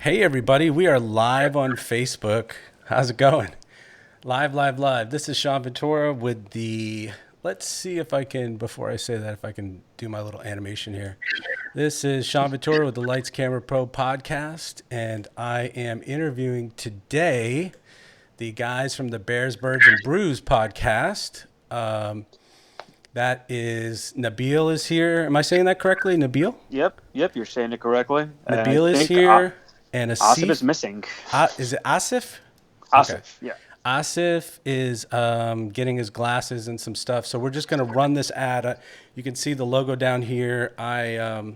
Hey everybody, we are live on Facebook. How's it going? Live, live, live. This is Sean Ventura with let's see if I can, before I say that, if I can do my little animation here. This is Sean Ventura with the Lights Camera Pro podcast, and I am interviewing today the guys from the Bears, Birds, and Brews podcast. That is, Nabeel is here. Am I saying that correctly? Nabeel? Yep, you're saying it correctly. I Nabeel is think here, and Asif is Asif. missing. Is it Asif? Okay. Asif, yeah. Asif is getting his glasses and some stuff. So we're just going to run this ad. You can see the logo down here. I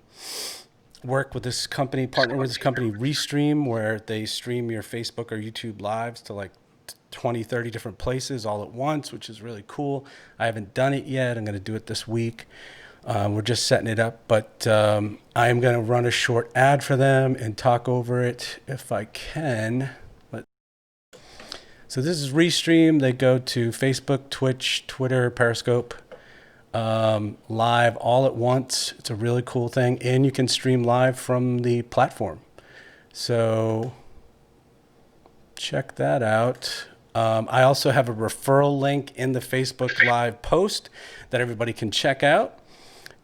work with this company, partner with this company, Restream, where they stream your Facebook or YouTube lives to like 20, 30 different places all at once, which is really cool. I haven't done it yet. I'm going to do it this week. We're just setting it up, but I am going to run a short ad for them and talk over it if I can. So this is Restream. They go to Facebook, Twitch, Twitter, Periscope, live all at once. It's a really cool thing, and you can stream live from the platform. So check that out. I also have a referral link in the Facebook Live post that everybody can check out,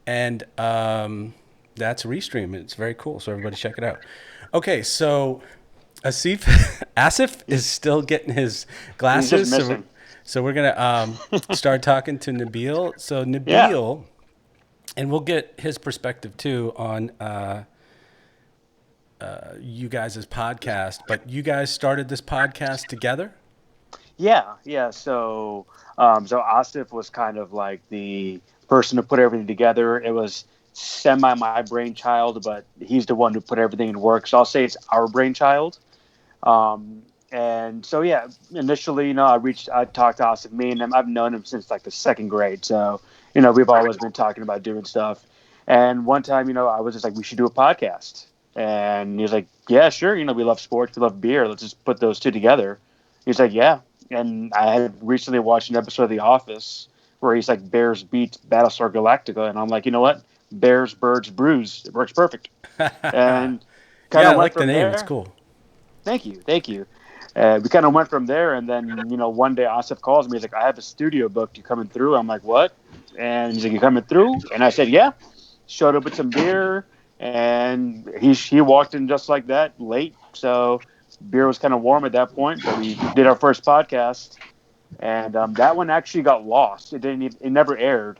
and that's Restream. It's very cool. So everybody check it out. Okay, so Asif, Asif is still getting his He's just glasses, missing. so we're gonna start talking to Nabeel. So Yeah, Nabeel, and we'll get his perspective too on you guys' podcast. But you guys started this podcast together. yeah. So Asif was kind of like the person to put everything together. It was semi my brainchild, but he's the one who put everything in work. So I'll say it's our brainchild. And so yeah, initially, I talked to Asif. Me and him, I've known him since like the second grade. So we've always been talking about doing stuff. And one time, I was just like, we should do a podcast. And he was like, yeah, sure. We love sports, we love beer. Let's just put those two together. He's like, yeah. And I had recently watched an episode of The Office where he's like, Bears beat Battlestar Galactica, and I'm like, you know what? Bears, Birds, Brews. It works perfect. And kind Yeah, I of went like the from name. It's there. cool. Thank you. We kind of went from there, and then one day Asif calls me. He's like, "I have a studio booked. You coming through?" I'm like, "What?" And he's like, "You coming through?" And I said, "Yeah." Showed up with some beer, and he walked in just like that, late. So beer was kind of warm at that point. But we did our first podcast, and that one actually got lost. It never aired.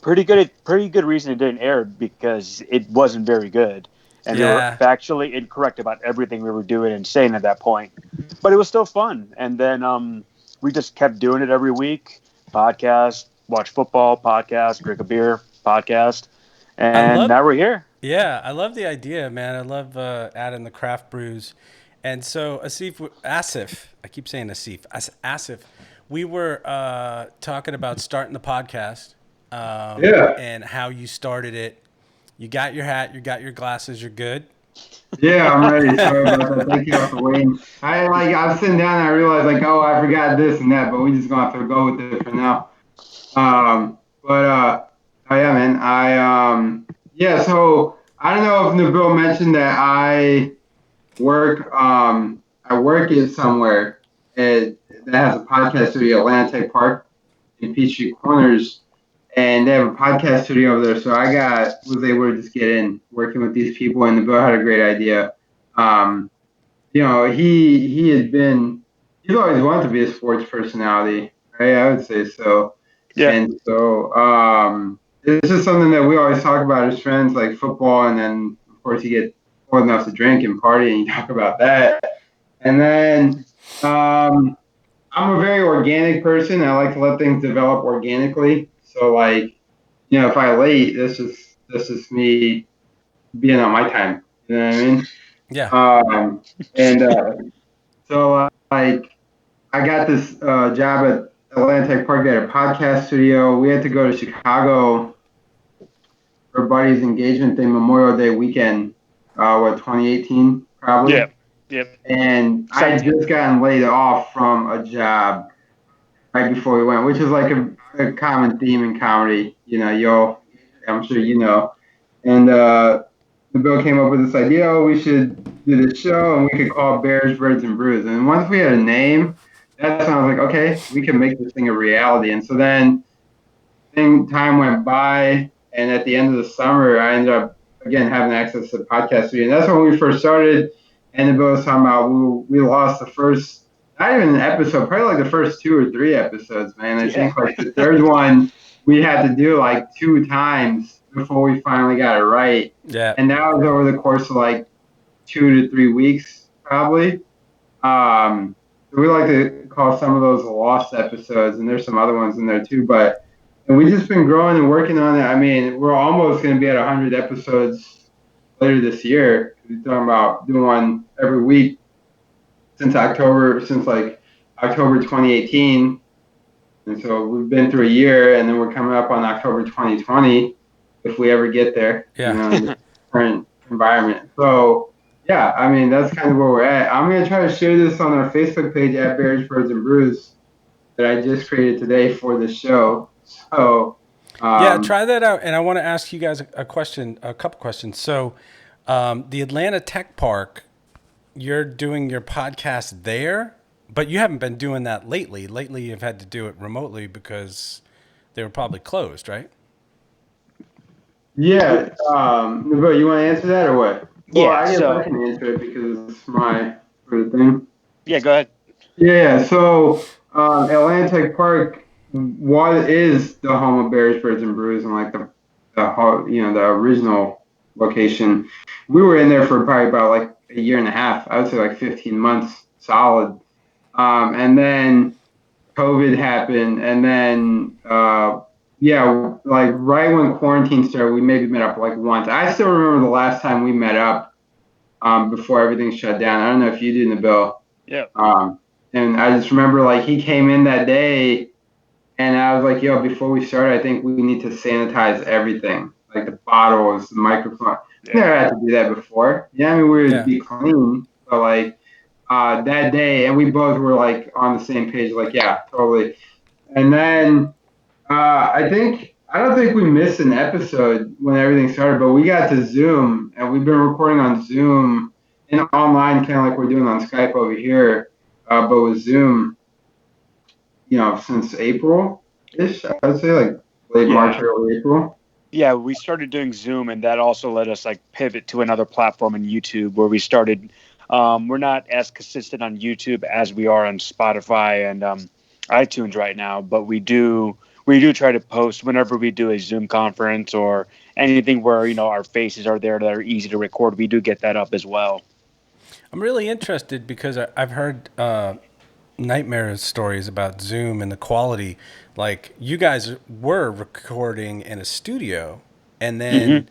Pretty good reason it didn't air because it wasn't very good, and we were Yeah, factually incorrect about everything we were doing and saying at that point. But it was still fun, and then we just kept doing it every week. Podcast, watch football, podcast, drink a beer, podcast, I and love. now we're here. Yeah, I love the idea, man. I love adding the craft brews. And so Asif, I keep saying Asif, we were talking about starting the podcast Yeah, and how you started it. You got your hat, you got your glasses, you're good. yeah, I'm ready. Sorry about that. Thank you for waiting. I was sitting down and I realized oh, I forgot this and that, but we just gonna have to go with it for now. But oh yeah, man. Yeah. So I don't know if Nabil mentioned that I work in somewhere that has a podcast studio, Atlanta Park in Peachtree Corners, and they have a podcast studio over there. So was able to just get in working with these people, and the Bill had a great idea. Um, he's always wanted to be a sports personality, right? I would say so. Yeah, And so this is something that we always talk about as friends, like football, and then of course you get old enough to drink and party, and you talk about that. And then I'm a very organic person. I like to let things develop organically. So if I late, this is me being on my time. You know what I mean? Yeah. And I got this job at Atlantic Park at a podcast studio. We had to go to Chicago for a buddy's engagement thing, Memorial Day weekend, 2018 yeah, probably. yep. And I had 17. just gotten laid off from a job right before we went, which is like a common theme in comedy. I'm sure you know. And Nabeel came up with this idea, oh, we should do this show and we could call it Bears, Birds, and Brews. And once we had a name, that's when I was like, okay, we can make this thing a reality. And so then time went by, and at the end of the summer, I ended up again having access to the podcast studio. And that's when we first started. And Nabeel was talking about we lost the first, not even an episode, probably like the first 2 or 3 episodes, man. I think like the third one we had to do like 2 times before we finally got it right. Yeah. And that was over the course of like 2 to 3 weeks, probably. So we like to call some of those lost episodes, and there's some other ones in there too. But and we've just been growing and working on it. I mean, we're almost going to be at 100 episodes later this year. We're talking about doing one every week since like October 2018. And so we've been through a year, and then we're coming up on October 2020 if we ever get there. Yeah. You know, in the current environment. So yeah, I mean that's kind of where we're at. I'm gonna try to share this on our Facebook page at Bears, Birds, and Brews that I just created today for the show. So Yeah, try that out. And I want to ask you guys a couple questions. So, the Atlanta Tech Park, you're doing your podcast there, but you haven't been doing that lately. Lately, you've had to do it remotely because they were probably closed, right? yeah, Nabeel, you want to answer that or what? Well, Yeah, I guess so- I can answer it because it's my sort of thing. Yeah, go ahead. Yeah, so Atlanta Tech Park is the home of Bears, Birds, and Brews, and like the original location. We were in there for probably about like a year and a half. I would say like 15 months solid. And then COVID happened, and then like right when quarantine started, we maybe met up like once. I still remember the last time we met up before everything shut down. I don't know if you did, Nabeel. Yeah. And I just remember like he came in that day, and I was like, yo, before we start, I think we need to sanitize everything, like the bottles, the microphone. Never had to do that before. Yeah, I mean, we would be clean, but like that day, and we both were like on the same page, like, yeah, totally. And then I don't think we missed an episode when everything started, but we got to Zoom, and we've been recording on Zoom and online, kind of like we're doing on Skype over here, but with Zoom, since April-ish, I would say, like late March, early April. Yeah, we started doing Zoom, and that also let us like pivot to another platform in YouTube where we started. We're not as consistent on YouTube as we are on Spotify and iTunes right now, but we do try to post whenever we do a Zoom conference or anything where our faces are there that are easy to record. We do get that up as well. I'm really interested because I've heard nightmare stories about Zoom and the quality. Like you guys were recording in a studio, and then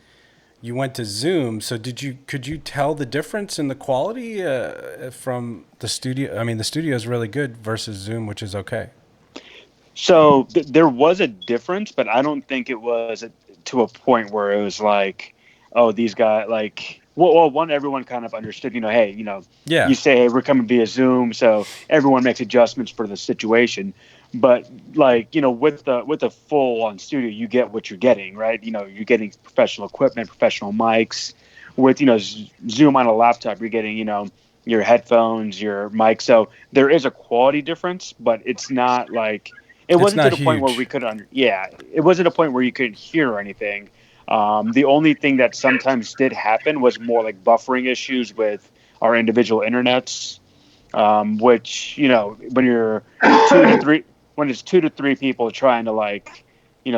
you went to Zoom. So could you tell the difference in the quality from the studio? I mean, the studio is really good versus Zoom, which is okay. So there was a difference, but I don't think it was to a point where it was like, oh, these guys like. Well, one, everyone kind of understood, hey, Yeah. you say, hey, we're coming via Zoom, so everyone makes adjustments for the situation. But like, with the full on studio, you get what you're getting, right? You're getting professional equipment, professional mics. With Zoom on a laptop, you're getting your headphones, your mic. So there is a quality difference, but it's not like it wasn't to the point where we could it wasn't a point where you couldn't hear anything. The only thing that sometimes did happen was more like buffering issues with our individual internets, which when you're when it's 2 to 3 people trying to like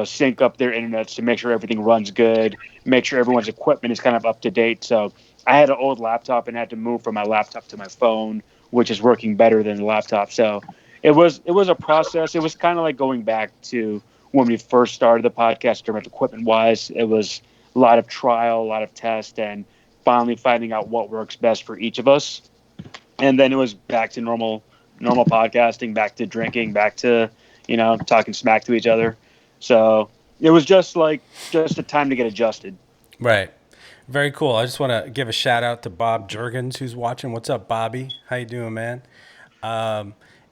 sync up their internets to make sure everything runs good, make sure everyone's equipment is kind of up to date. So I had an old laptop and had to move from my laptop to my phone, which is working better than the laptop. So it was a process. It was kind of like going back to when we first started the podcast, in terms of equipment wise. It was a lot of trial, a lot of test, and finally finding out what works best for each of us. And then it was back to normal podcasting, back to drinking, back to talking smack to each other. So it was just a time to get adjusted. Right. Very cool. I just want to give a shout out to Bob Jurgens who's watching. What's up, Bobby? How you doing, man?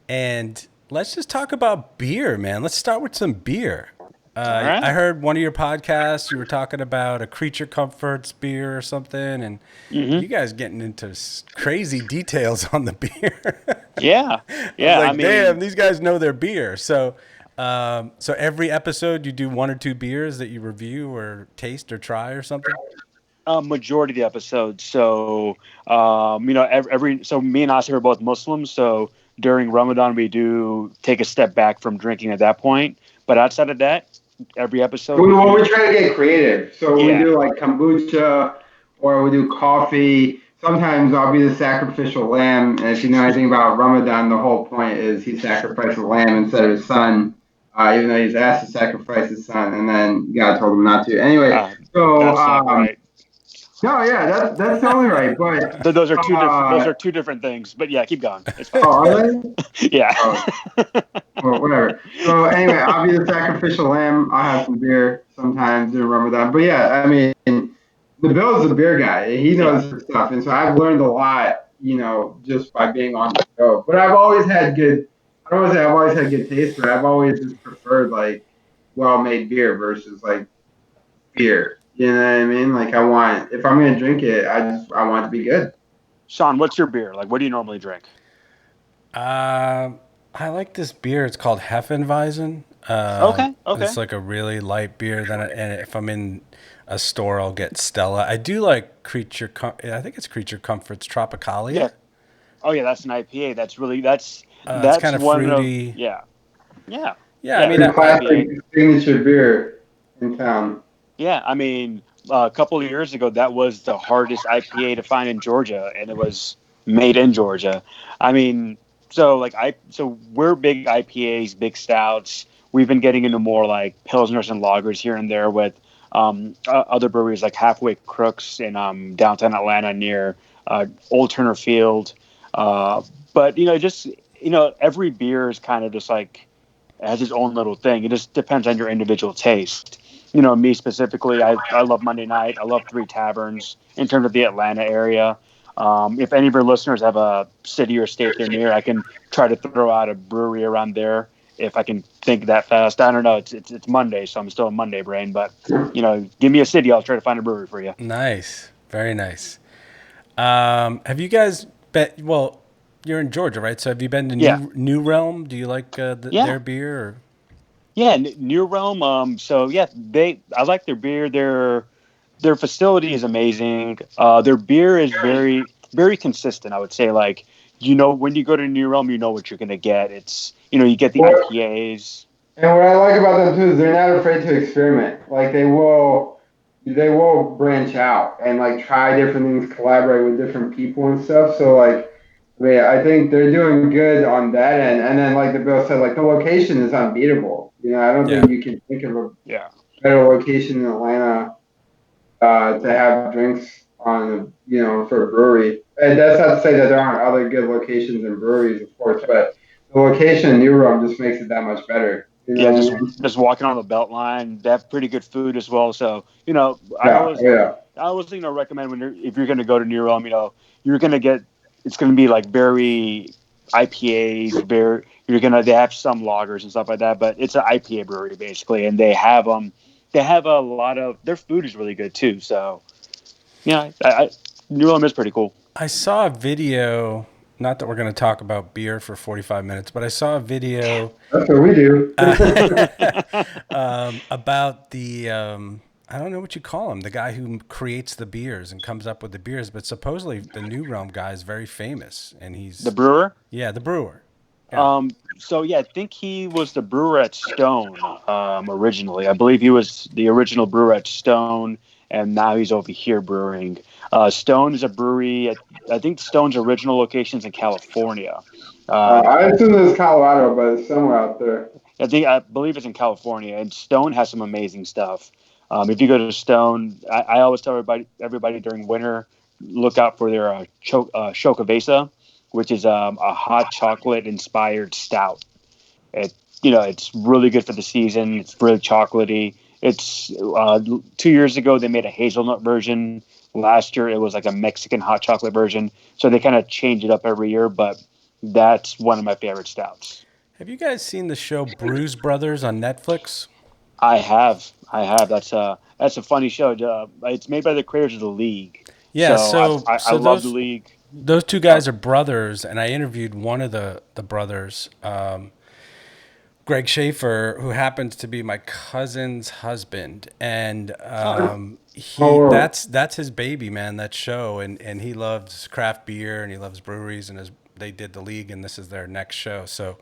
And let's just talk about beer, man. Let's start with some beer. All right. I heard one of your podcasts. You were talking about a Creature Comforts beer or something, and you guys getting into crazy details on the beer. Yeah. I was Yeah. I like, damn, mean, these guys know their beer. So every episode you do one or two beers that you review or taste or try or something. majority of the episodes. So, so me and Asif are both Muslims. So during Ramadan, we do take a step back from drinking at that point. But outside of that, every episode we Well, do. we try to get creative. So we Yeah. do like kombucha or we do coffee. Sometimes I'll be the sacrificial lamb. And if you know anything about Ramadan, the whole point is he sacrificed a lamb instead of his son, even though he's asked to sacrifice his son. And then God told him not to. Anyway, so That's not right. no, yeah, that's totally right. But Those are two different. Those are two different things. But yeah, keep going. It's fine. oh, are they? Yeah. Oh, well, whatever. So anyway, I'll be the sacrificial lamb. I'll have some beer sometimes during Ramadan. But yeah, I mean, Nabill's a beer guy. He knows his stuff, and so I've learned a lot, just by being on the show. But I've always had good. I don't want to say I've always had good taste, but I've always just preferred like well-made beer versus like beer. You know what I mean? Like if I'm gonna drink it, I want it to be good. Sean, what's your beer? Like, what do you normally drink? I like this beer. It's called Hefeweizen. Okay. It's like a really light beer. And if I'm in a store, I'll get Stella. I do like I think it's Creature Comforts Tropicalia. Yeah. Oh yeah, that's an IPA. That's It's kind of one fruity. of yeah. Yeah, Yeah, I mean, The that's an IPA. classic signature beer in town. Yeah, I mean, a couple of years ago, that was the hardest IPA to find in Georgia, and it was made in Georgia. I mean, so we're big IPAs, big stouts. We've been getting into more like pilsners and lagers here and there with other breweries like Halfway Crooks in downtown Atlanta near Old Turner Field. But every beer is kind of just like has its own little thing. It just depends on your individual taste. Me specifically, I love Monday Night. I love Three Taverns in terms of the Atlanta area. If any of your listeners have a city or state they're near, I can try to throw out a brewery around there if I can think that fast. I don't know. It's Monday, so I'm still a Monday brain. But give me a city, I'll try to find a brewery for you. Nice, very nice. Have you guys been? Well, you're in Georgia, right? So have you been to New Realm? Do you like their beer? Or? Yeah, New Realm. So yeah, I like their beer. Their facility is amazing. Their beer is very, very consistent. I would say, like, when you go to New Realm, you know what you're gonna get. It's you get the IPAs. And what I like about them too is they're not afraid to experiment. Like they will branch out and like try different things, collaborate with different people and stuff. So like, I think they're doing good on that end. And then like the Bill said, like the location is unbeatable. I don't think you can think of a better location in Atlanta to have drinks on, for a brewery. And that's not to say that there aren't other good locations and breweries, of course, but the location in New Rome just makes it that much better. Yeah, just walking on the Beltline. They have pretty good food as well. So I always recommend if you're going to go to New Rome, you're going to get it's going to be like very IPAs, they have some lagers and stuff like that, but it's an IPA brewery basically, and they have a lot of their food is really good too. So New Orleans is pretty cool. I saw a video. Not that we're going to talk about beer for 45 minutes, but I saw a video. That's what we do. About the I don't know what you call him, the guy who creates the beers and comes up with the beers, but supposedly the New Realm guy is very famous, and he's the brewer. Yeah, the brewer. Yeah. I think he was the brewer at Stone originally. I believe he was the original brewer at Stone, and now he's over here brewing. Stone is a brewery. I think Stone's original location's in California. I assume it's Colorado, but it's somewhere out there. I believe it's in California, and Stone has some amazing stuff. If you go to Stone, I always tell everybody during winter, look out for their Chocovesa, which is a hot chocolate inspired stout. It's really good for the season. It's really chocolatey. It's 2 years ago they made a hazelnut version. Last year it was like a Mexican hot chocolate version. So they kind of change it up every year, but that's one of my favorite stouts. Have you guys seen the show Brews Brothers on Netflix? I have. That's a funny show. It's made by the creators of the League. Yeah, So so I so love the those League. those two Uh, guys are brothers, and I interviewed one of the brothers, Greg Schaefer, who happens to be my cousin's husband, and oh, he Oh, that's his baby, man. That show, and he loves craft beer and he loves breweries, and they did the League, and this is their next show. So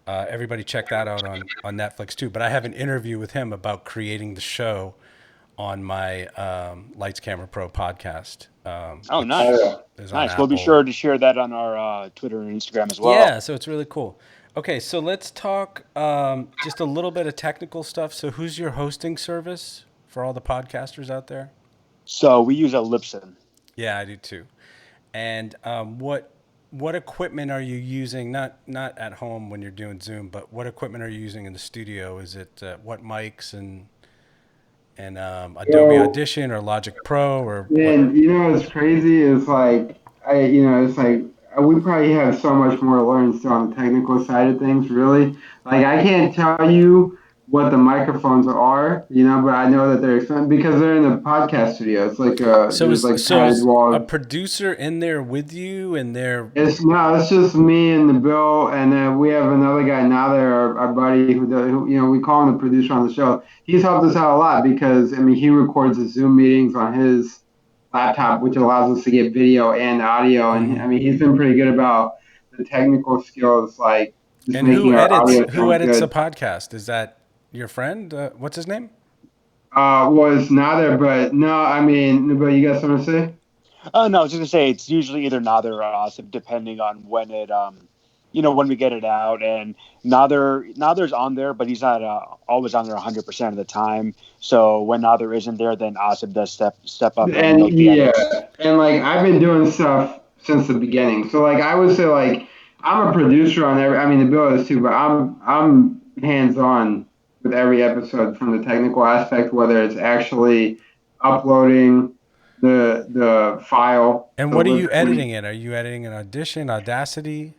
everybody check that out on Netflix too. But I have an interview with him about creating the show on my Lights Camera Pro podcast, oh, which nice, is on nice. We'll be Apple. sure to share that on our Twitter and Instagram as well. Yeah, so it's really cool. Okay, so let's talk just a little bit of technical stuff. So, who's your hosting service for all the podcasters out there? So we use a Lipson. Yeah, I do too. And what equipment are you using? Not at home when you're doing Zoom, but what equipment are you using in the studio? Is it what mics and Adobe so Audition or Logic Pro or what? man, what's crazy is like it's like we probably have so much more to learn still on the technical side of things. Really, like I can't tell you what the microphones are, but I know that they're expensive because they're in the podcast studio. It's like So there's is like so padded is a walls. producer in there with you, and they're It's just me and the Bill, and then we have another guy now there, our buddy who we call him the producer on the show. He's helped us out a lot because I mean he records the Zoom meetings on his laptop, which allows us to get video and audio, and I Mhm. mean he's been pretty good about the technical skills, like just And who making our edits audio who sound edits the good. podcast? Is that your friend? What's his name? Was not there, but no, I mean, but you got something to say? Oh no, I was just gonna say it's usually either Nader or Asif, depending on when when we get it out. And Nader's on there, but he's not always on there 100% of the time. So when Nader isn't there, then Asif does step up and And make the yeah, edits. and like I've been doing stuff since the beginning. So like I would say like I'm a producer on every. I mean the bill is too, but I'm hands on with every episode from the technical aspect, whether it's actually uploading the file And to what are you Lipsyn. editing in? Are you editing in Audition, Audacity,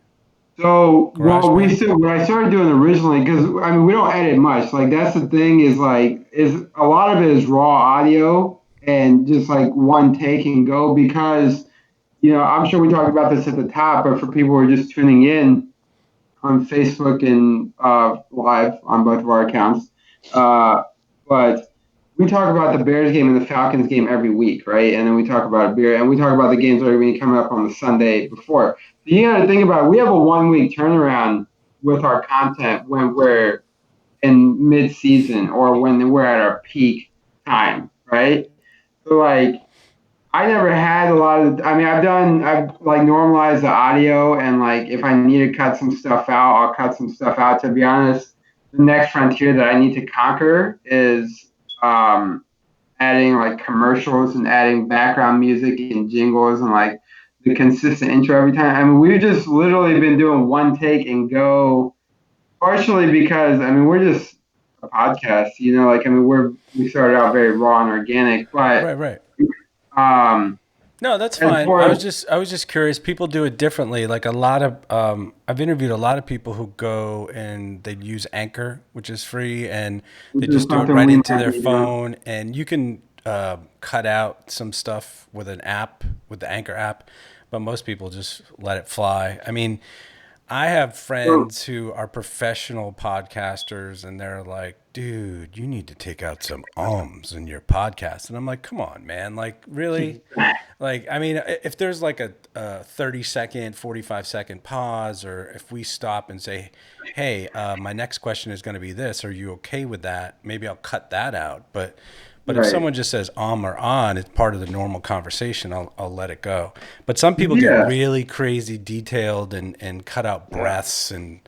So GarageBand? what I started doing originally because I mean we don't edit much. Like that's the thing is like is a lot of it is raw audio and just like one take and go because I'm sure we talked about this at the top, but for people who are just tuning in on Facebook and live on both of our accounts, uh, but we talk about the Bears game and the Falcons game every week, right? And then we talk about a beer, and we talk about the games every week coming up on the Sunday before. So you got to think about it. We have a 1 week turnaround with our content when we're in mid-season or when we're at our peak time, right? So like I never had a lot of. I mean, I've like normalized the audio, and like if I need to cut some stuff out, I'll cut some stuff out. To be honest, the next frontier that I need to conquer is um, adding like commercials and adding background music and jingles and like the consistent intro every time. I mean, we've just literally been doing one take and go. Partially because I mean we're just a podcast, like I mean we started out very raw and organic, but Right, right. um No, that's as fine. far as I was just curious. People do it differently. Like a lot of I've interviewed a lot of people who go and they use Anchor, which is free, and they which is just do it something right we into might their be doing. phone. And you can cut out some stuff with an app, with the Anchor app, but most people just let it fly. I mean, I have So, friends who are professional podcasters and they're like, dude, you need to take out some ums in your podcast. And I'm like, come on, man. Like, really? Like, I mean, if there's like a 30-second, 45-second pause, or if we stop and say, hey, my next question is going to be this, are you okay with that? Maybe I'll cut that out. But if right. someone just says or on, it's part of the normal conversation, I'll let it go. But some people get Yeah. really crazy detailed and cut out breaths. And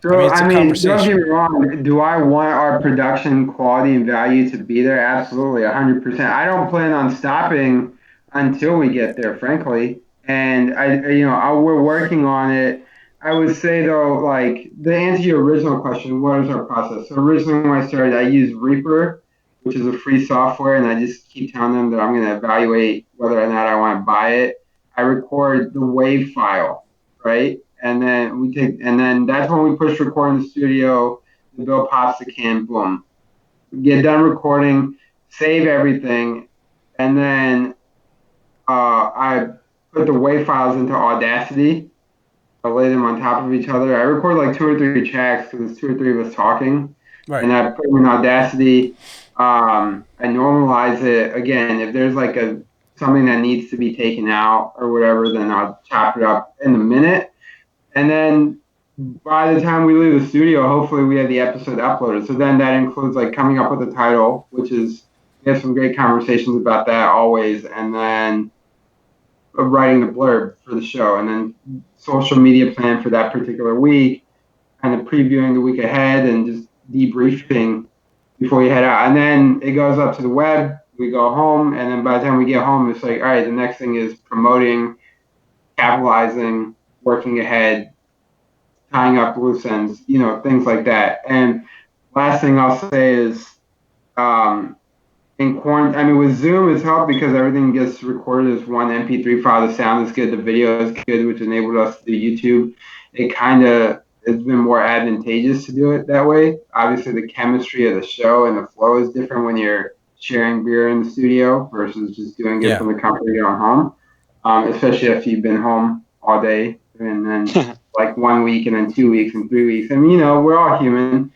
I So mean, it's a I mean, don't get me conversation. wrong. Do I want our production quality and value to be there? Absolutely, 100%. I don't plan on stopping until we get there, frankly. And we're working on it. I would say though, like the answer to your original question, what is our process? So originally when I started, I used Reaper, which is a free software, and I just keep telling them that I'm going to evaluate whether or not I want to buy it. I record the WAV file, right? And then that's when we push record in the studio. The bill pops the can, boom. get done recording, save everything, and then I put the WAV files into Audacity. I lay them on top of each other. I record like 2 or 3 tracks because there's 2 or 3 of us talking, Right. and I put them in Audacity. I normalize it again. If there's like something that needs to be taken out or whatever, then I'll chop it up in a minute. And then by the time we leave the studio, hopefully we have the episode uploaded. So then that includes like coming up with a title, which is we have some great conversations about that always, and then writing the blurb for the show, and then social media plan for that particular week, kind of previewing the week ahead, and just debriefing before you head out. And then it goes up to the web. We go home, and then by the time we get home, it's like, all right, the next thing is promoting, capitalizing, working ahead, tying up loose ends, things like that. And last thing I'll say is, in quarantine, I mean, with Zoom, it's helped because everything gets recorded as one MP3 file. The sound is good, the video is good, which enabled us to do YouTube. It's been more advantageous to do it that way. Obviously, the chemistry of the show and the flow is different when you're sharing beer in the studio versus just doing it from the comfort of your own home. Especially if you've been home all day and then like 1 week and then 2 weeks and 3 weeks. I mean, we're all human.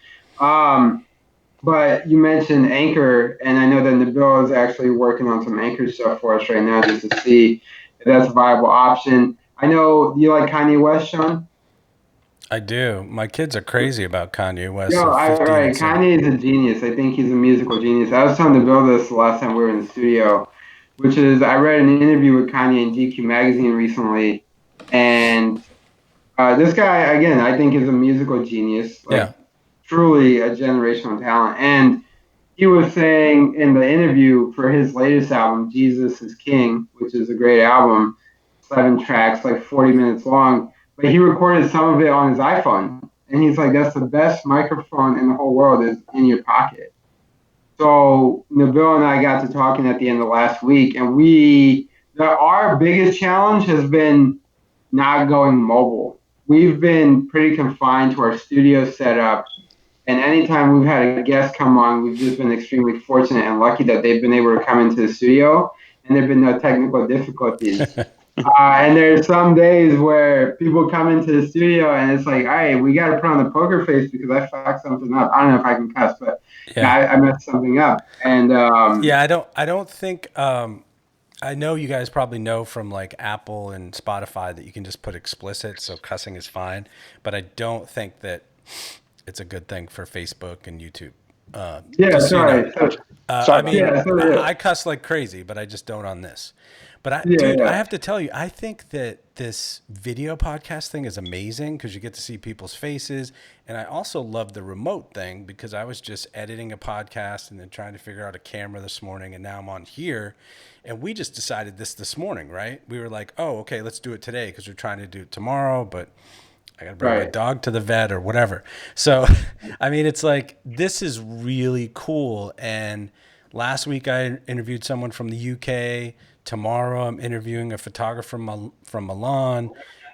But you mentioned Anchor, and I know that Nabeel is actually working on some Anchor stuff for us right now just to see if that's a viable option. I know you like Kanye West, Sean? I do. My kids are crazy about Kanye West. No, They're 15 right. and 7. Kanye is a genius. I think he's a musical genius. I was telling Nabeel this the last time we were in the studio, which is I read an interview with Kanye in GQ magazine recently, and this guy, again, I think is a musical genius. Truly a generational talent. And he was saying in the interview for his latest album, Jesus is King, which is a great album, 7 tracks, like 40 minutes long, but he recorded some of it on his iPhone. And he's like, that's the best microphone in the whole world is in your pocket. So Nabeel and I got to talking at the end of last week, and our biggest challenge has been not going mobile. We've been pretty confined to our studio setup. And anytime we've had a guest come on, we've just been extremely fortunate and lucky that they've been able to come into the studio and there have been no technical difficulties. And there's some days where people come into the studio and it's like, all right, we got to put on the poker face because I fucked something up. I don't know if I can cuss, but I messed something up. And I don't think, I know you guys probably know from like Apple and Spotify that you can just put explicit, so cussing is fine. But I don't think that it's a good thing for Facebook and YouTube. Sorry. I mean, I cuss like crazy, but I just don't on this. But I have to tell you, I think that this video podcast thing is amazing because you get to see people's faces. And I also love the remote thing because I was just editing a podcast and then trying to figure out a camera this morning. And now I'm on here. And we just decided this morning, right? We were like, oh, okay, let's do it today because we're trying to do it tomorrow. But I got to bring my dog to the vet or whatever. So, I mean, it's like, this is really cool. And last week I interviewed someone from the UK. Tomorrow I'm interviewing a photographer from Milan.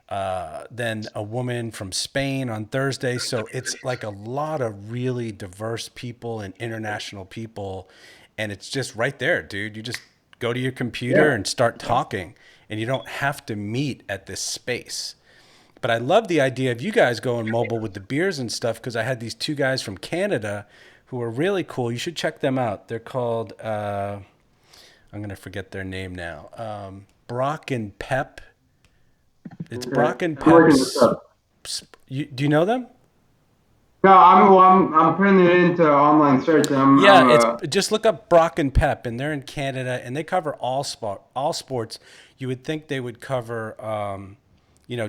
Then a woman from Spain on Thursday. So it's like a lot of really diverse people and international people. And it's just right there, dude. You just go to your computer and start talking. And you don't have to meet at this space. But I love the idea of you guys going mobile with the beers and stuff because I had these 2 guys from Canada who are really cool. You should check them out. They're called, I'm going to forget their name now. Brock and Pep. It's Brock and Pep. Do you know them? No, I'm putting it into online search. Just look up Brock and Pep, and they're in Canada, and they cover all sports. You would think they would cover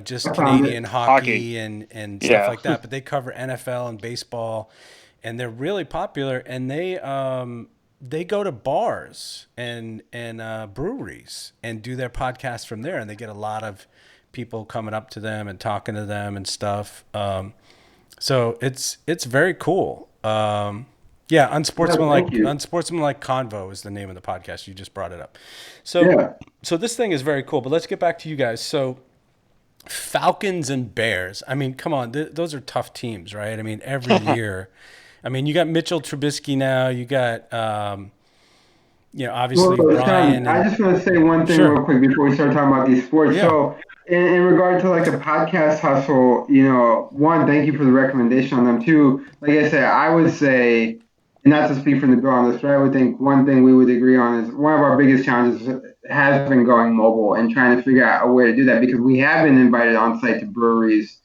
just Canadian hockey and stuff like that. But they cover NFL and baseball, and they're really popular. And they go to bars and breweries and do their podcast from there. And they get a lot of people coming up to them and talking to them and stuff. So it's very cool. Unsportsmanlike Convo is the name of the podcast. You just brought it up. So this thing is very cool. But let's get back to you guys. So Falcons and Bears. I mean, come on, those are tough teams, right? I mean, every year I mean, you got Mitchell Trubisky now. You got, obviously Well, Brian. I just want to say one thing Sure. real quick before we start talking about these sports. Yeah. So, in regard to like a podcast hustle, one, thank you for the recommendation on them. Two, like I said, I would say, and not to speak from the bill on this, but I would think one thing we would agree on is one of our biggest challenges has been going mobile and trying to figure out a way to do that because we have been invited on site to breweries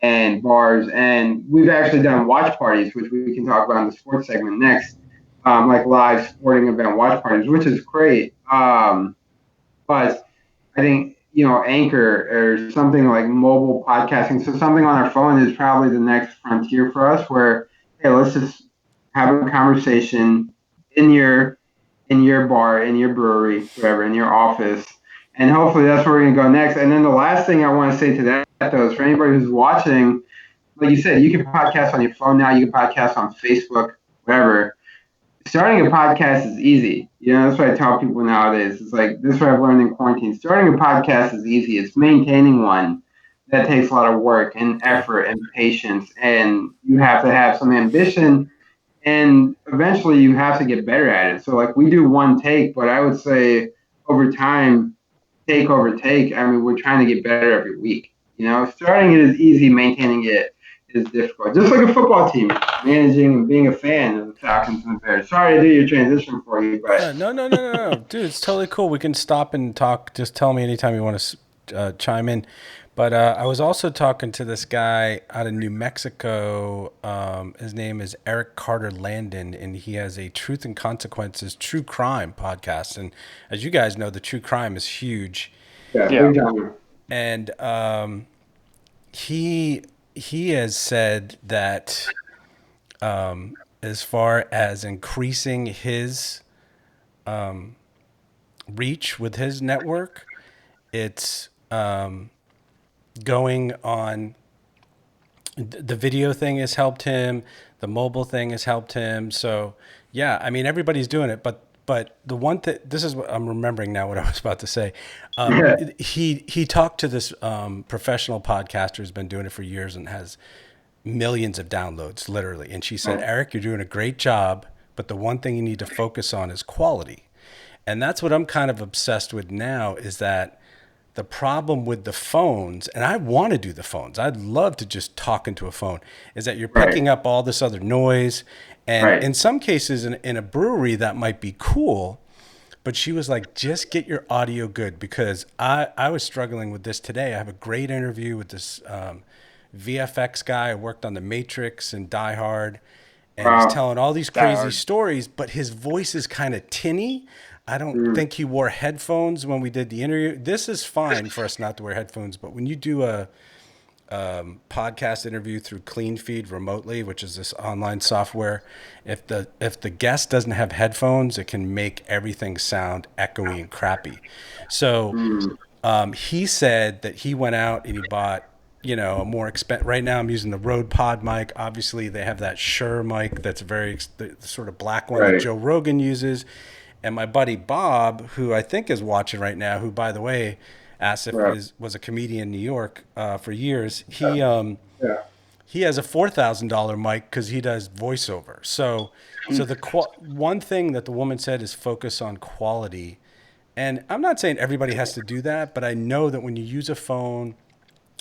and bars, and we've actually done watch parties, which we can talk about in the sports segment next, like live sporting event watch parties, which is great. But I think Anchor or something like mobile podcasting, so something on our phone is probably the next frontier for us. Where hey, let's just have a conversation in your bar, in your brewery, whatever, in your office, and hopefully that's where we're gonna go next. And then the last thing I want to say to that though is for anybody who's watching, like you said, you can podcast on your phone now, you can podcast on Facebook, whatever. Starting a podcast is easy. That's what I tell people nowadays. It's like this is what I've learned in quarantine. Starting a podcast is easy. It's maintaining one that takes a lot of work and effort and patience, and you have to have some ambition, and eventually you have to get better at it. So like we do one take, but I would say over time, take over take, I mean, we're trying to get better every week. Starting it is easy, maintaining it is difficult. Just like a football team, managing and being a fan of the Falcons and the Bears. Sorry to do your transition for you, but No. Dude, it's totally cool. We can stop and talk. Just tell me anytime you want to chime in. But I was also talking to this guy out of New Mexico. His name is Eric Carter Landon, and he has a Truth and Consequences true crime podcast. And as you guys know, the true crime is huge. yeah. Big time. And he has said that as far as increasing his reach with his network, it's going on. The video thing has helped him. The mobile thing has helped him. So yeah, I mean everybody's doing it, but the one thing, this is what I'm remembering now what I was about to say. He talked to this professional podcaster who's been doing it for years and has millions of downloads, literally. And she said, Eric, you're doing a great job, but the one thing you need to focus on is quality. And that's what I'm kind of obsessed with now is that the problem with the phones, and I want to do the phones, I'd love to just talk into a phone, is that you're picking up all this other noise. And in some cases in a brewery, that might be cool. But she was like, just get your audio good, because I was struggling with this today. I have a great interview with this VFX guy who worked on The Matrix and Die Hard. And he's telling all these crazy stories, but his voice is kind of tinny. I don't think he wore headphones when we did the interview. This is fine for us not to wear headphones, but when you do a podcast interview through CleanFeed remotely, which is this online software, if the guest doesn't have headphones, it can make everything sound echoey and crappy. So he said that he went out and he bought a more expensive. Right now I'm using the Rode Pod mic. Obviously they have that Shure mic that's the sort of black one that Joe Rogan uses. And my buddy Bob, who I think is watching right now, who, by the way, Asif was a comedian in New York for years. He has a $4,000 mic because he does voiceover. So the one thing that the woman said is focus on quality. And I'm not saying everybody has to do that, but I know that when you use a phone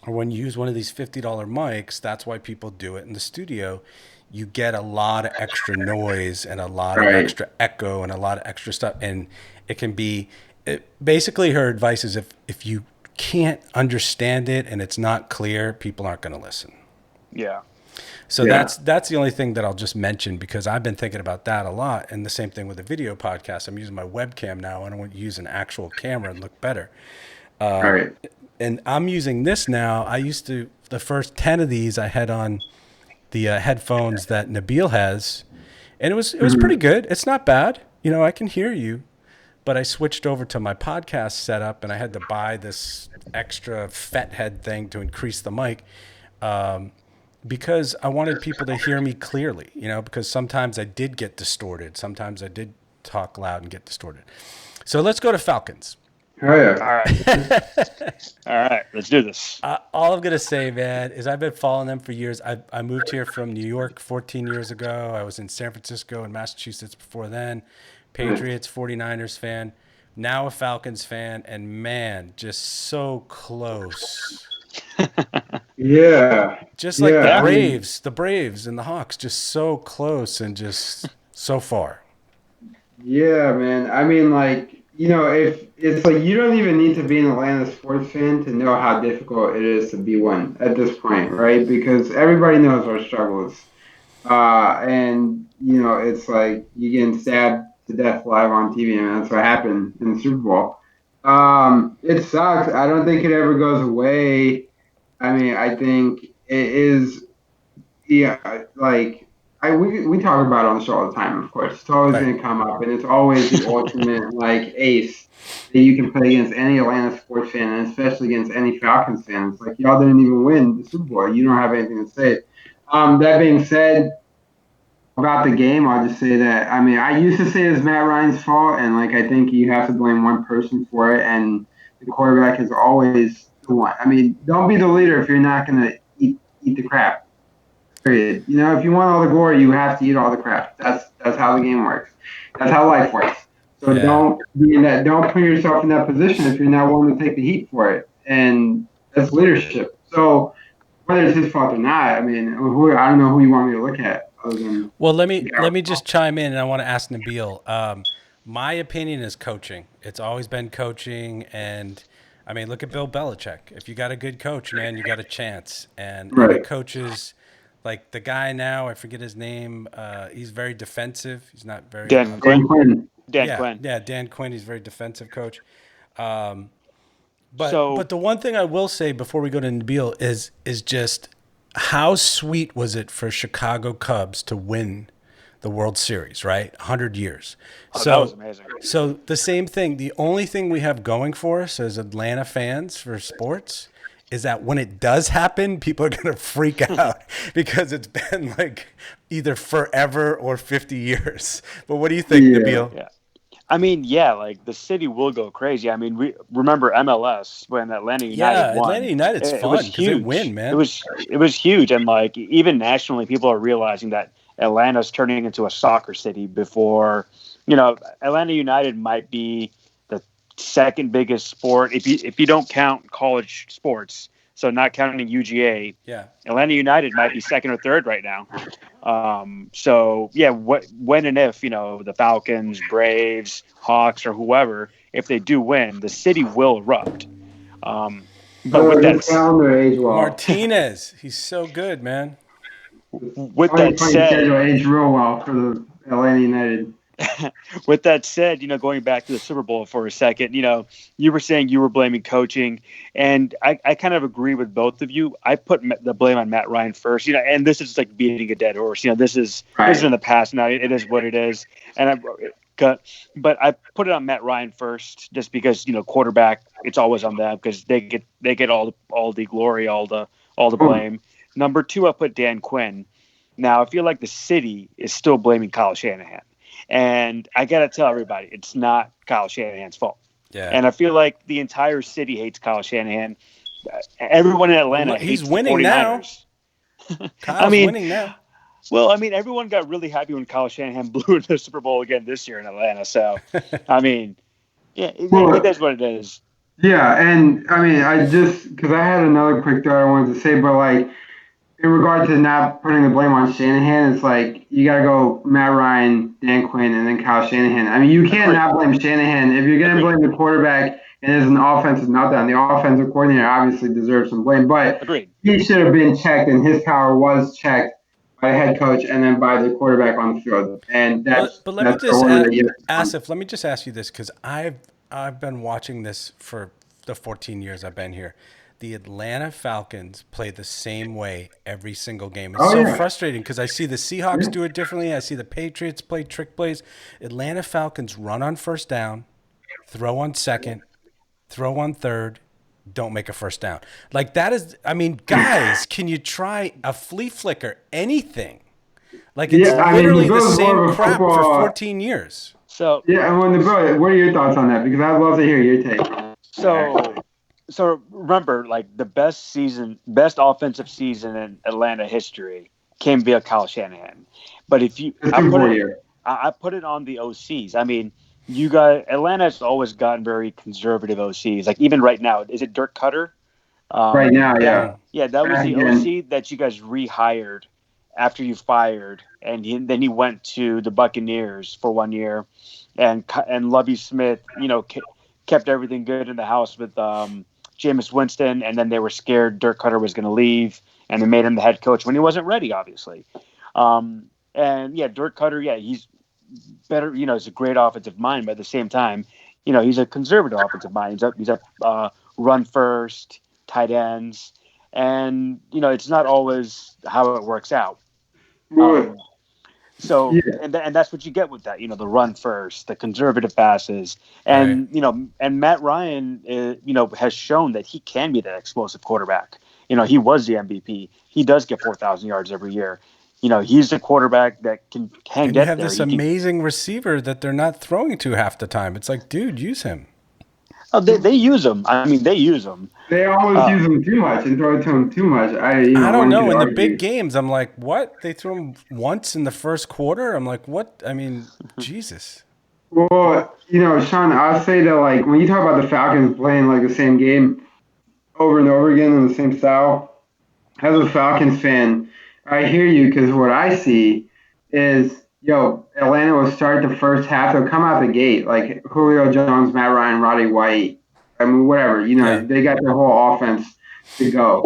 or when you use one of these $50 mics, that's why people do it in the studio. You get a lot of extra noise and a lot of extra echo and a lot of extra stuff. And it can be, basically her advice is if you can't understand it and it's not clear, people aren't going to listen. Yeah. So that's the only thing that I'll just mention, because I've been thinking about that a lot. And the same thing with the video podcast. I'm using my webcam now. I don't want to use an actual camera and look better. And I'm using this now. The first 10 of these I had on the headphones that Nabeel has, and it was pretty good. It's not bad. I can hear you, but I switched over to my podcast setup and I had to buy this extra FET head thing to increase the mic, because I wanted people to hear me clearly, because sometimes I did get distorted. Sometimes I did talk loud and get distorted. So let's go to Falcons. Oh yeah. All right. All right. Let's do this. All I'm going to say, man, is I've been following them for years. I moved here from New York 14 years ago. I was in San Francisco and Massachusetts before then. Patriots, 49ers fan. Now a Falcons fan. And, man, just so close. Yeah. Just like Yeah, the Braves and the Hawks, just so close and just so far. Yeah, man. I mean, like, if it's like you don't even need to be an Atlanta sports fan to know how difficult it is to be one at this point, right? Because everybody knows our struggles. And it's like you getting stabbed to death live on TV, and that's what happened in the Super Bowl. It sucks. I don't think it ever goes away. I mean, I think it is. Yeah, like we talk about it on the show all the time. Of course, it's always Right. going to come up, and it's always the ultimate like ace that you can play against any Atlanta sports fan, and especially against any Falcons fan. It's like y'all didn't even win the Super Bowl. You don't have anything to say. That being said, about the game, I'll just say that I mean I used to say it's Matt Ryan's fault, and like I think you have to blame one person for it, and the quarterback is always the one. I mean, don't be the leader if you're not going to eat the crap. Period. If you want all the glory, you have to eat all the crap. That's how the game works. That's how life works. So Yeah. don't put yourself in that position if you're not willing to take the heat for it. And that's leadership. So whether it's his fault or not, I mean, I don't know who you want me to look at other than. Well, let me just chime in, and I want to ask Nabeel. My opinion is coaching. It's always been coaching, and I mean, look at Bill Belichick. If you got a good coach, man, you got a chance. And the Right. coaches, like the guy now, I forget his name. He's very defensive. He's not very. Dan Quinn. Quinn. Dan Quinn. Yeah, Dan Quinn. He's a very defensive coach. But So- but the one thing I will say before we go to Nabeel is just how sweet was it for Chicago Cubs to win the World Series, right? 100 years. Oh, that was amazing. So the same thing, the only thing we have going for us as Atlanta fans for sports is that when it does happen, people are going to freak out because it's been like either forever or 50 years. But what do you think, Yeah. Nabeel? Yeah. I mean, yeah, like the city will go crazy. I mean, we remember MLS when Atlanta United won. Atlanta United's It fun was because they huge. win, man. It was huge, and like even nationally, people are realizing that Atlanta's turning into a soccer city. Before, Atlanta United might be the second biggest sport if you don't count college sports. So not counting UGA, Yeah. Atlanta United might be second or third right now. So yeah, when and if the Falcons, Braves, Hawks, or whoever, if they do win, the city will erupt. But with His calendar age well. Martinez, he's so good, man. that said, schedule aged real well for the Atlanta United. with that said, going back to the Super Bowl for a second, you were saying you were blaming coaching, and I kind of agree with both of you. I put the blame on Matt Ryan first, and this is like beating a dead horse. This is in the past now. It is what it is, but I put it on Matt Ryan first, just because quarterback, it's always on them because they get all the glory, all the blame. Number two, I put Dan Quinn. Now I feel like the city is still blaming Kyle Shanahan. And I got to tell everybody, it's not Kyle Shanahan's fault. Yeah. And I feel like the entire city hates Kyle Shanahan. Everyone in Atlanta He's hates winning the 49ers. now. Kyle's winning now. Well, I mean, everyone got really happy when Kyle Shanahan blew in the Super Bowl again this year in Atlanta. So, I mean, yeah, it is what it is. Yeah, and I mean, because I had another quick thought I wanted to say, but like, in regard to not putting the blame on Shanahan, it's like you got to go Matt Ryan, Dan Quinn, and then Kyle Shanahan. I mean, you can't not blame Shanahan. If you're going to blame the quarterback and there's an offensive meltdown, the offensive coordinator obviously deserves some blame. But he should have been checked, and his power was checked by the head coach and then by the quarterback on the field. And but let me just Asif, let me just ask you this, because I've been watching this for the 14 years I've been here. The Atlanta Falcons play the same way every single game. It's frustrating because I see the Seahawks do it differently. I see the Patriots play trick plays. Atlanta Falcons run on first down, throw on second, throw on third, don't make a first down. Like that is, I mean, guys, can you try a flea flicker, anything? Like it's literally the same crap for 14 years. So what are your thoughts on that? Because I'd love to hear your take. So remember, like the best offensive season in Atlanta history came via Kyle Shanahan. But if you, The Super Bowl year. I put it on the OCs. I mean, you got Atlanta's always gotten very conservative OCs. Like even right now, is it Dirk Cutter? Right now, yeah. Yeah, that was Back the again. OC that you guys rehired after you fired, and then he went to the Buccaneers for 1 year, and Lovie Smith, kept everything good in the house with Jameis Winston, and then they were scared Dirk Cutter was going to leave, and they made him the head coach when he wasn't ready, obviously. And yeah, Dirk Cutter, yeah, he's better. He's a great offensive mind, but at the same time, he's a conservative offensive mind. He's a run first, tight ends, and it's not always how it works out. Well, So, yeah, and that's what you get with that, the run first, the conservative passes, Right. and Matt Ryan, has shown that he can be that explosive quarterback. He was the MVP. He does get 4,000 yards every year. He's a quarterback that can And you get have there. this amazing receiver that they're not throwing to half the time. It's like, dude, use him. They use him. I mean, they use him. they almost use him too much and throw it to him too much. I don't One know. could In the argue. big games, I'm like, what? They threw him once in the first quarter? I'm like, what? I mean, Jesus. Well, Sean, I'll say that like when you talk about the Falcons playing like the same game over and over again in the same style, as a Falcons fan, I hear you because what I see is, Atlanta will start the first half. They'll come out the gate like Julio Jones, Matt Ryan, Roddy White. I mean, whatever. Yeah. They got their whole offense to go,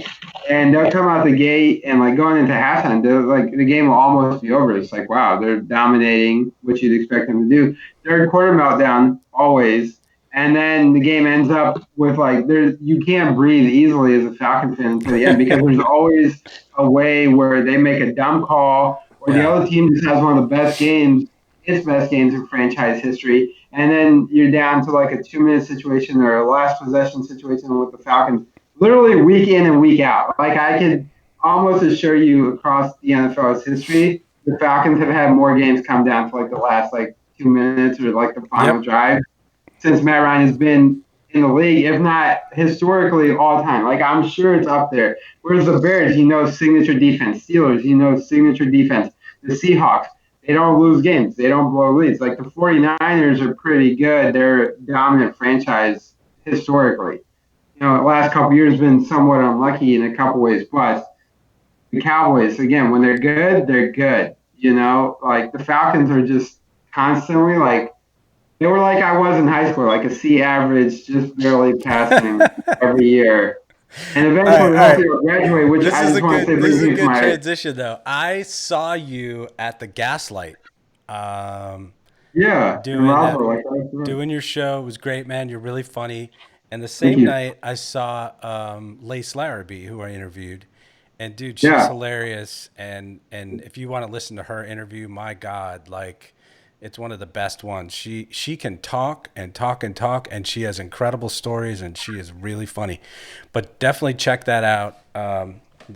and they'll come out the gate and like going into halftime, like the game will almost be over. It's like, wow, they're dominating, what you'd expect them to do. Third quarter meltdown always. And then the game ends up with like you can't breathe easily as a Falcons fan until the end because there's always a way where they make a dumb call or the Yeah. other team just has one of the best games, its best games in franchise history, and then you're down to like a 2-minute situation or a last possession situation with the Falcons, literally week in and week out. Like I could almost assure you across the NFL's history, the Falcons have had more games come down to like the last like 2 minutes or like the final Yep. drive since Matt Ryan has been in the league, if not historically all time. Like I'm sure it's up there. Whereas the Bears, signature defense. Steelers, signature defense. The Seahawks, they don't lose games. They don't blow leads. Like the 49ers are pretty good. They're a dominant franchise historically. The last couple of years have been somewhat unlucky in a couple ways, but the Cowboys, again, when they're good, they're good. Like the Falcons are just constantly like they were like I was in high school, like a C average, just barely passing every year. And eventually, All right. hopefully, will graduate, which I just want to say This brings is a me to good my. transition, though. I saw you at the Gaslight. Yeah, in Doing Roswell, like that. doing your show. It was great, man. You're really funny. And the Thank same you. night, I saw Lace Larrabee, who I interviewed. And dude, she's Yeah. hilarious. And if you want to listen to her interview, my God, like it's one of the best ones. She can talk and talk and talk, and she has incredible stories, and she is really funny. But definitely check that out. I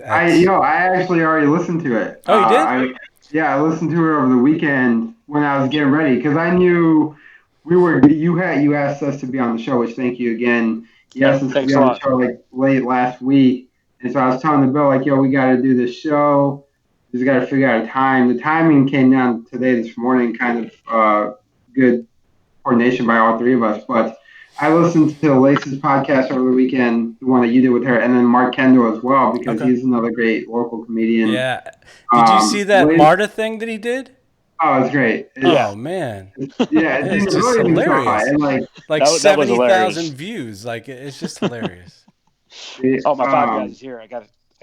actually already listened to it. Oh, you did? I listened to it over the weekend when I was getting ready because I knew you asked us to be on the show, which thank you again. You Yeah, asked us to thanks be a on the lot. show like late last week, and so I was telling the Bill like, yo, we got to do this show. We just got to figure out a time. The timing came down today, this morning, kind of good coordination by all three of us, but. I listened to Lace's podcast over the weekend, the one that you did with her, and then Mark Kendall as well, because Okay. he's another great local comedian. Yeah. Did you see that Lace, Marta thing that he did? oh, it's great. Yeah. Oh man, Yeah, it's it's just really saw it. hilarious. And like, Like That was 70,000 hilarious. views. Like it's just hilarious. Oh, my five guys is here. I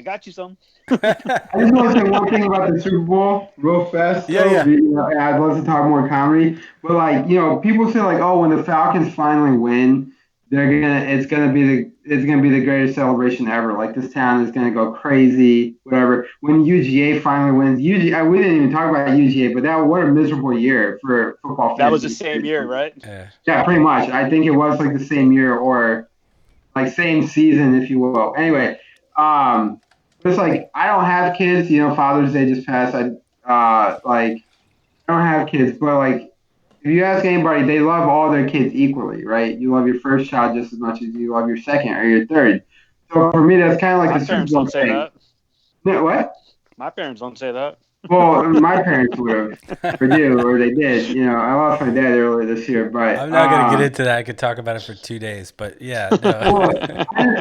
got you some. I just want to say one thing about the Super Bowl real fast. Yeah, though. yeah. And I'd love to talk more comedy, but like people say like, oh, when the Falcons finally win, it's gonna be the greatest celebration ever. Like this town is gonna go crazy, whatever. When UGA finally wins, UGA, we didn't even talk about UGA, but what a miserable year for football fans. That was the same year, right? Yeah. Yeah, pretty much. I think it was like the same year or like same season, if you will. Anyway, it's like I don't have kids. Father's Day just passed. I don't have kids, but like if you ask anybody, they love all their kids equally, right? You love your first child just as much as you love your second or your third. So for me, that's kind of like My the Super parents Bowl don't say thing. that. No, what? My parents don't say that. Well, my parents would have, or do, or they did. I lost my dad earlier this year, but I'm not gonna get into that. I could talk about it for 2 days, but yeah, no. well,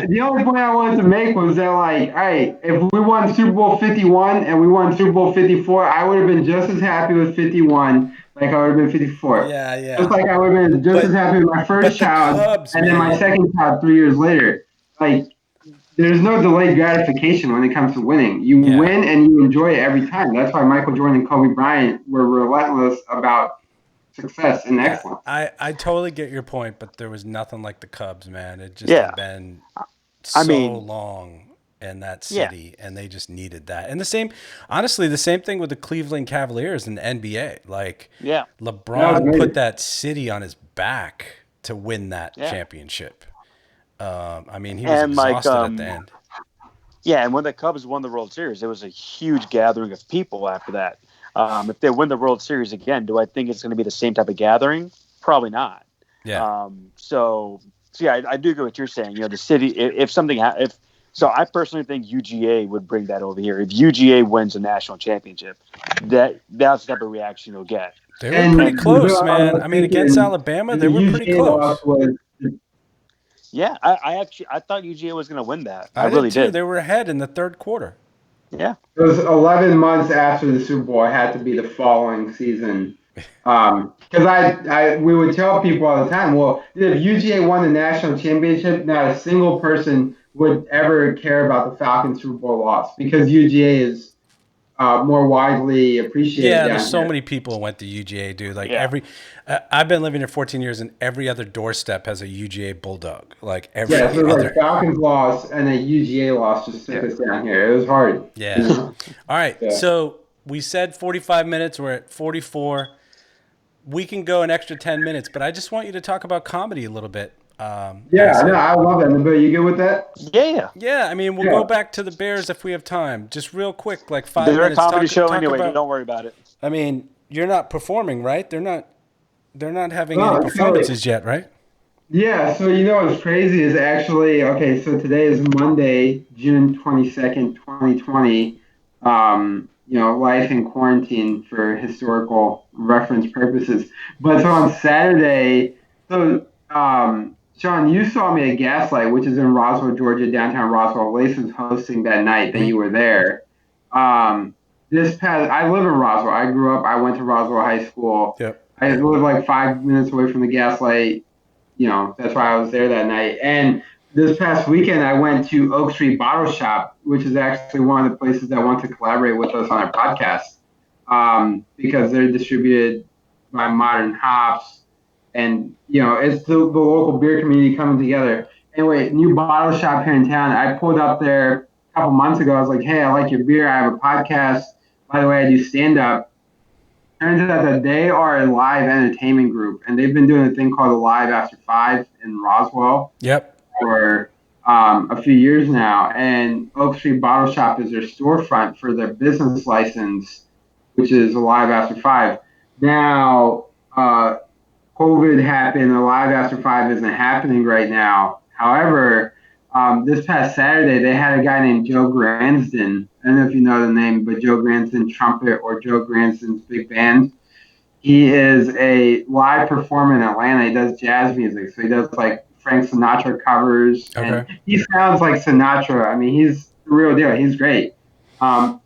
the only point I wanted to make was that, like, all right, if we won Super Bowl 51 and we won Super Bowl 54, I would have been just as happy with 51 like I would have been 54. Yeah, Just yeah. like I would have been just as happy with my first But the child Cubs, and then my man. second child 3 years later. Like, there's no delayed gratification when it comes to winning. You Yeah. win and you enjoy it every time. That's why Michael Jordan and Kobe Bryant were relentless about success and Yeah, excellence. I totally get your point, but there was nothing like the Cubs, man. It just Yeah. had been I so mean, long in that yeah. city, and they just needed that. And the same, honestly, the same thing with the Cleveland Cavaliers in the NBA. Like Yeah. That was LeBron put amazing. that city on his back to win that Yeah. championship. I mean, he was And exhausted at the end. yeah, and when the Cubs won the World Series, it was a huge gathering of people after that. If they win the World Series again, do I think it's going to be the same type of gathering? Probably not. Yeah. So yeah, I do get what you're saying. The city, if something, so I personally think UGA would bring that over here. If UGA wins a national championship, that's the type of reaction you'll get. They were And pretty And close, I man. was I mean, against thinking Alabama, they the were pretty UGA loss close. was yeah, I thought UGA was going to win that. I I did really too. did. They were ahead in the third quarter. Yeah. it was 11 months after the Super Bowl. It had to be the following season. Because we would tell people all the time, well, if UGA won the national championship, not a single person would ever care about the Falcons Super Bowl loss because UGA is more widely appreciated Yeah, there's down so here. many people who went to UGA, dude. Like Yeah. I've been living here 14 years, and every other doorstep has a UGA Bulldog. Like every Yeah, so it was like other. Falcons loss and a UGA loss just took us down here. It was hard. Yeah. All right. Yeah. So we said 45 minutes. We're at 44. We can go an extra 10 minutes, but I just want you to talk about comedy a little bit. Yeah, no, I love that. But you good with that? Yeah. Yeah, I mean, we'll Yeah. go back to the Bears if we have time. Just real quick, like 5 They're a minutes. comedy show talk anyway. about. Don't worry about it. I mean, you're not performing, right? They're not having No, any it's performances yet, right? Yeah, so what's crazy is actually, okay, so today is Monday, June 22nd, 2020. Life in quarantine for historical reference purposes. But so on Saturday, Sean, you saw me at Gaslight, which is in Roswell, Georgia, downtown Roswell. Lace was hosting that night that you were there. I live in Roswell. I grew up, I went to Roswell High School. Yep. I live like 5 minutes away from the Gaslight. That's why I was there that night. And this past weekend, I went to Oak Street Bottle Shop, which is actually one of the places that want to collaborate with us on our podcast, because they're distributed by Modern Hops. And, it's the local beer community coming together. Anyway, new bottle shop here in town. I pulled up there a couple months ago. I was like, hey, I like your beer. I have a podcast. By the way, I do stand-up. Turns out that they are a live entertainment group, and they've been doing a thing called Live After 5 in Roswell Yep. for a few years now. And Oak Street Bottle Shop is their storefront for their business license, which is Live After 5. Now, COVID happened. Live After 5 isn't happening right now. However, this past Saturday, they had a guy named Joe Gransden. I don't know if you know the name, but Joe Gransden Trumpet or Joe Gransden's Big Band. He is a live performer in Atlanta. He does jazz music. So he does like Frank Sinatra covers. Okay. And he sounds like Sinatra. I mean, he's the real deal. He's great. So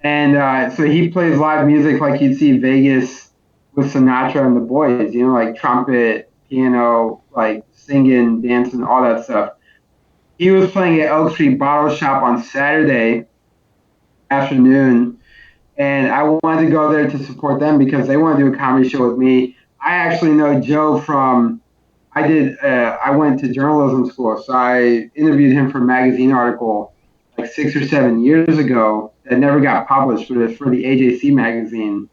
he plays live music like you'd see Vegas with Sinatra and the boys, like trumpet, piano, like singing, dancing, all that stuff. He was playing at Oak Street Bottle Shop on Saturday afternoon, and I wanted to go there to support them because they want to do a comedy show with me. I actually know Joe from, I went to journalism school, so I interviewed him for a magazine article like 6 or 7 years ago that never got published, but it's for the AJC magazine.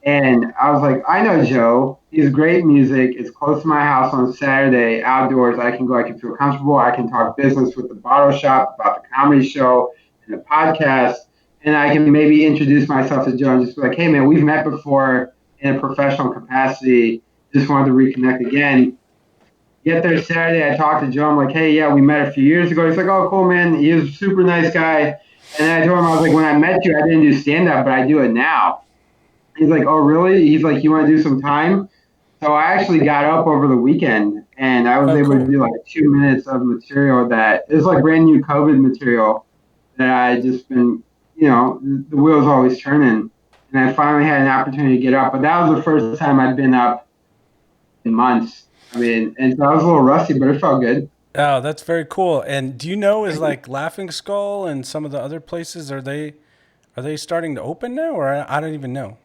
And I was like, I know Joe. He's great music. It's close to my house on Saturday, outdoors. I can feel comfortable. I can talk business with the bottle shop about the comedy show and the podcast. And I can maybe introduce myself to Joe and just be like, hey, man, we've met before in a professional capacity. Just wanted to reconnect again. Get there Saturday. I talked to Joe. I'm like, hey, yeah, we met a few years ago. He's like, oh, cool, man. He was a super nice guy. And then I told him, I was like, when I met you, I didn't do stand up, but I do it now. He's like, oh, really? He's like, you want to do some time? So I actually got up over the weekend and I was able to do like 2 minutes of material that is like brand new COVID material that I just been, the wheels always turning. And I finally had an opportunity to get up. But that was the first time I'd been up in months. I mean, and so I was a little rusty, but it felt good. Oh, that's very cool. And do you know, is like Laughing Skull and some of the other places, are they starting to open now, or I don't even know?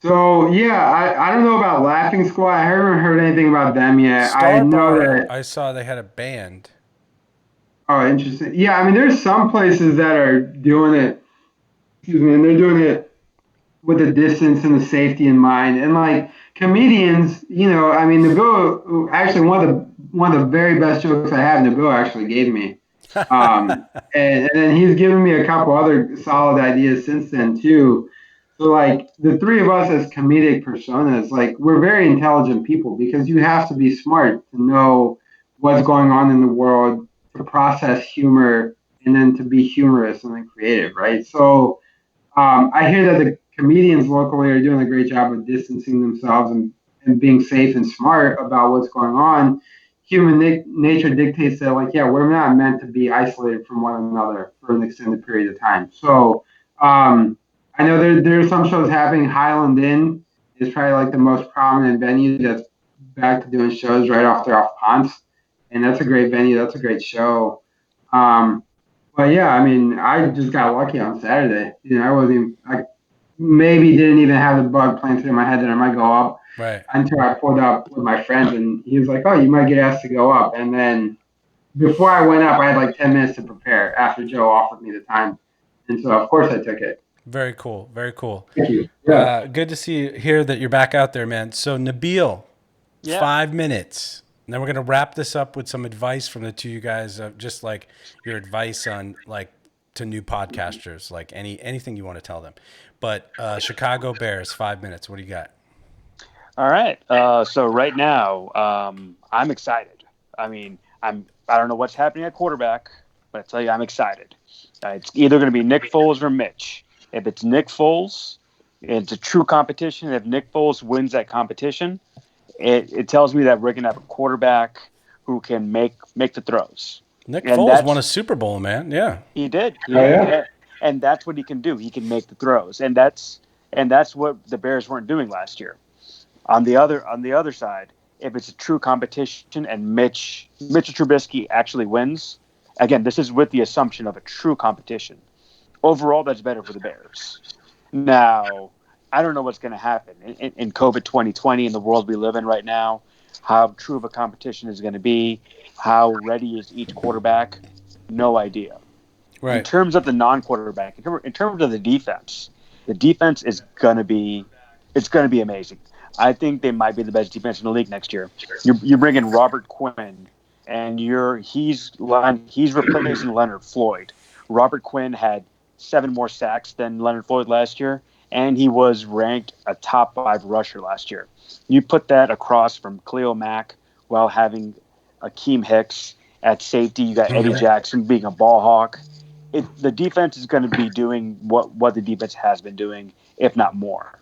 So yeah, I don't know about Laughing Squad. I haven't heard anything about them yet. I Star know Bar, that. I saw they had a band. Oh, interesting. Yeah, I mean, there's some places that are doing it. Excuse me, and they're doing it with the distance and the safety in mind. And like comedians, I mean, Nabeel actually one of the very best jokes I have. Nabeel actually gave me, and then he's given me a couple other solid ideas since then too. So like the three of us as comedic personas, like we're very intelligent people because you have to be smart to know what's going on in the world, to process humor, and then to be humorous and then creative, right? So I hear that the comedians locally are doing a great job of distancing themselves and being safe and smart about what's going on. Human nature dictates that, like, yeah, we're not meant to be isolated from one another for an extended period of time. So I know there are some shows happening. Highland Inn is probably like the most prominent venue that's back to doing shows right off there off Ponce. And that's a great venue. That's a great show. Um, but yeah, I mean, I just got lucky on Saturday. I wasn't even, I maybe didn't even have the bug planted in my head that I might go up Right. until I pulled up with my friends and he was like, oh, you might get asked to go up. And then before I went up, I had like 10 minutes to prepare after Joe offered me the time. And so, of course, I took it. Very cool. Very cool. Thank you. Yeah. Good to hear that you're back out there, man. So Nabeel, Yeah. 5 minutes. And then we're gonna wrap this up with some advice from the two of you guys, just like your advice on like to new podcasters, like anything you want to tell them. But Chicago Bears, 5 minutes. What do you got? All right. So right now, I'm excited. I mean, I don't know what's happening at quarterback, but I tell you, I'm excited. It's either going to be Nick Foles or Mitch. If it's Nick Foles, it's a true competition. If Nick Foles wins that competition, it tells me that we're going to have a quarterback who can make the throws. Nick And Foles won a Super Bowl, man. Yeah. He did. Oh, yeah. And that's what he can do. He can make the throws, and that's what the Bears weren't doing last year. On the other side, if it's a true competition and Mitchell Trubisky actually wins, again, this is with the assumption of a true competition. Overall, that's better for the Bears. Now, I don't know what's going to happen in COVID 2020 in the world we live in right now. How true of a competition is going to be? How ready is each quarterback? No idea. Right. In terms of the non-quarterback, in terms of the defense is going to be amazing. I think they might be the best defense in the league next year. You bring in Robert Quinn, and he's replacing Leonard Floyd. Robert Quinn had 7 more sacks than Leonard Floyd last year, and he was ranked a top 5 rusher last year. You put that across from Khalil Mack while having Akeem Hicks at safety. You got Eddie Jackson being a ball hawk. The defense is going to be doing what the defense has been doing, if not more.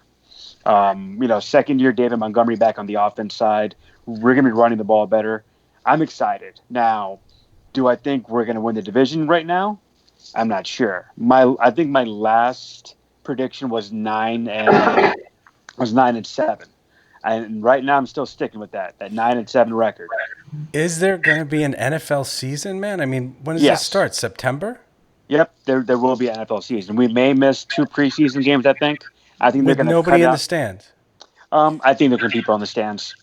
Second year David Montgomery back on the offense side. We're going to be running the ball better. I'm excited. Now, do I think we're going to win the division right now? I'm not sure. I think my last prediction was 9-7. And right now I'm still sticking with that 9-7 record. Is there going to be an NFL season, man? I mean, when does Yes. this start? September? Yep, there will be an NFL season. We may miss 2 preseason games, I think. I think With they're going to nobody cut in out. the stands. I think they're going to people on the stands.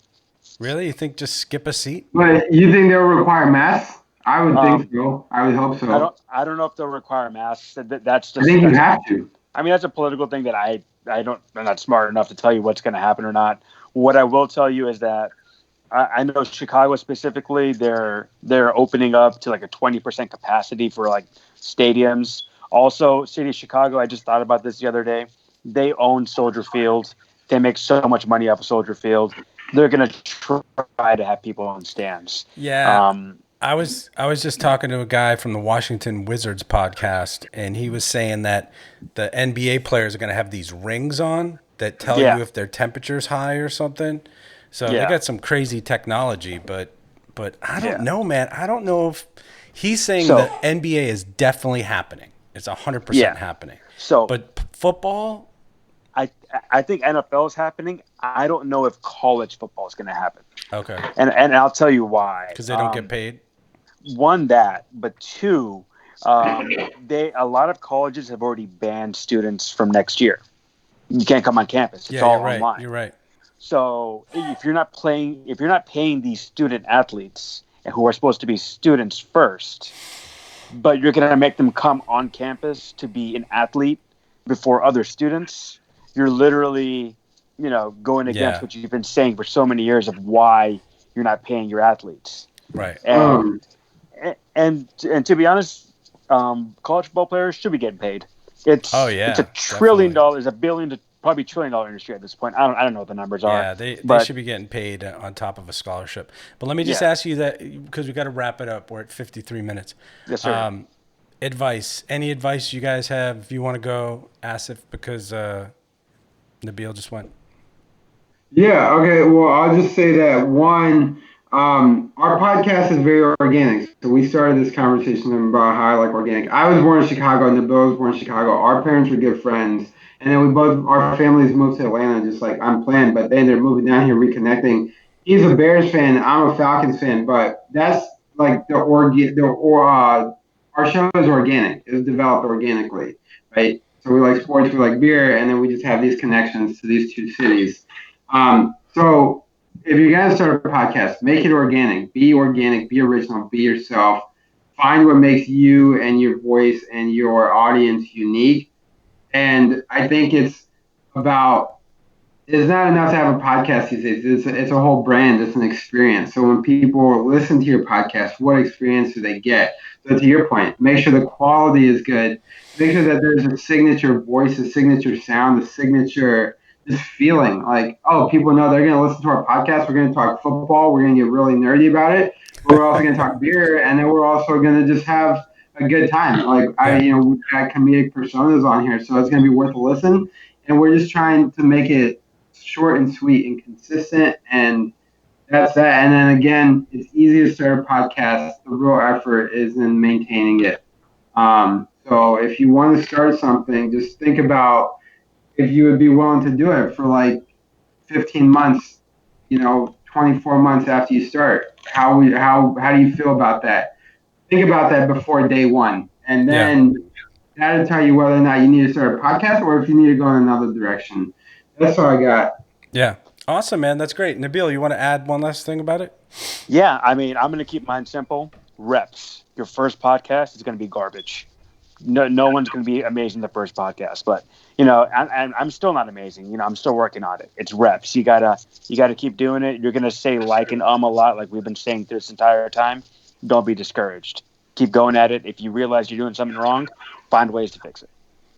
Really? You think just skip a seat? But you think they'll require masks? I would think so. I would hope so. I don't know if they'll require masks. That's just. I think you have to. I mean, that's a political thing that I'm not smart enough to tell you what's going to happen or not. What I will tell you is that I know Chicago specifically, they're opening up to like a 20% capacity for like stadiums. Also, City of Chicago, I just thought about this the other day. They own Soldier Field. They make so much money off of Soldier Field. They're going to try to have people on stands. Yeah. I was just talking to a guy from the Washington Wizards podcast, and he was saying that the NBA players are going to have these rings on that tell Yeah. you if their temperature's high or something. So they Yeah. got some crazy technology, but I don't Yeah. know, man. I don't know if he's saying So- the NBA is definitely happening. It's 100% Yeah. happening. So But football, I think NFL is happening. I don't know if college football is going to happen. okay, And I'll tell you why. because they don't get paid. One, that, but two, a lot of colleges have already banned students from next year. You can't come on campus. It's Yeah, all you're right. online. You're right. So if you're not paying these student athletes who are supposed to be students first, but you're going to make them come on campus to be an athlete before other students, you're literally, going against Yeah. what you've been saying for so many years of why you're not paying your athletes. Right. And to be honest, college football players should be getting paid. It's Oh, yeah, it's $1 trillion, $1 billion to probably $1 trillion industry at this point. I don't know what the numbers are. Yeah, they but should be getting paid on top of a scholarship. But let me just Yeah. ask you that, because we got to wrap it up. We're at 53 minutes. Yes, sir. Advice. Any advice you guys have? If you want to go, Asif, because Nabeel just went. Yeah, okay. Well, I'll just say that one, our podcast is very organic. So we started this conversation about how I like organic. I was born in Chicago, and Nabeel was born in Chicago. Our parents were good friends. And then our families moved to Atlanta just like unplanned, but they ended up moving down here, reconnecting. He's a Bears fan. I'm a Falcons fan, but that's like our show is organic. It's developed organically, right? So we like sports, we like beer, and then we just have these connections to these two cities. So if you're going to start a podcast, make it organic, be original, be yourself, find what makes you and your voice and your audience unique. And I think it's not enough to have a podcast these days. It's a whole brand. It's an experience. So when people listen to your podcast, what experience do they get? So to your point, make sure the quality is good. Make sure that there's a signature voice, a signature sound, a signature just feeling like, oh, people know they're going to listen to our podcast. We're going to talk football. We're going to get really nerdy about it. But we're also going to talk beer, and then we're also going to just have a good time. Like we've got comedic personas on here, so it's going to be worth a listen. And we're just trying to make it short and sweet and consistent, and that's that. And then again, it's easy to start a podcast. The real effort is in maintaining it. So if you want to start something, just think about if you would be willing to do it for like 15 months, 24 months after you start. How do you feel about that? Think about that before day one, and then that'll tell you whether or not you need to start a podcast or if you need to go in another direction. That's all I got. Yeah. Awesome, man. That's great. Nabeel, you want to add one last thing about it? Yeah, I mean, I'm going to keep mine simple. Reps. Your first podcast is going to be garbage. No one's going to be amazing the first podcast, but I'm still not amazing. I'm still working on it. It's reps. You gotta keep doing it. You're gonna say like and a lot, like we've been saying through this entire time. Don't be discouraged. Keep going at it. If you realize you're doing something wrong, find ways to fix it.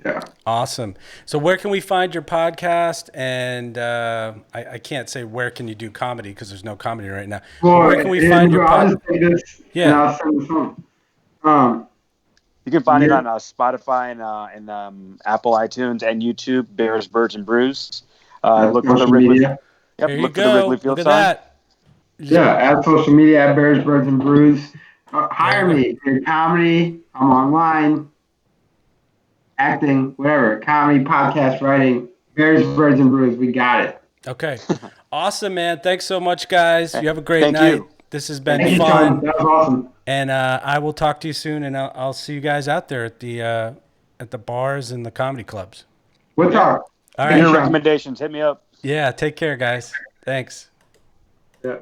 Yeah. Awesome. So where can we find your podcast? And I can't say where can you do comedy because there's no comedy right now. Well, where can we find your I'll podcast? just take this. Yeah. And I'll send this home. You can find it on Spotify and Apple iTunes and YouTube. Bears, Birds, and Brews. Look for the social Wrigley. media. Yep, There you look for the go. Wrigley Field Look at sign. that. Yeah, at social media, at Bears, Birds, and Brews. Hire me. For comedy, I'm online. Acting, whatever. Comedy, podcast, writing. Bears, Birds, and Brews. We got it. Okay. Awesome, man. Thanks so much, guys. You have a great Thank night. you. This has been Thank you, fun. Tom. That was awesome. And I will talk to you soon, and I'll see you guys out there at the bars and the comedy clubs. We'll talk. All Your right. recommendations, hit me up. Yeah, take care, guys. Thanks. Yeah.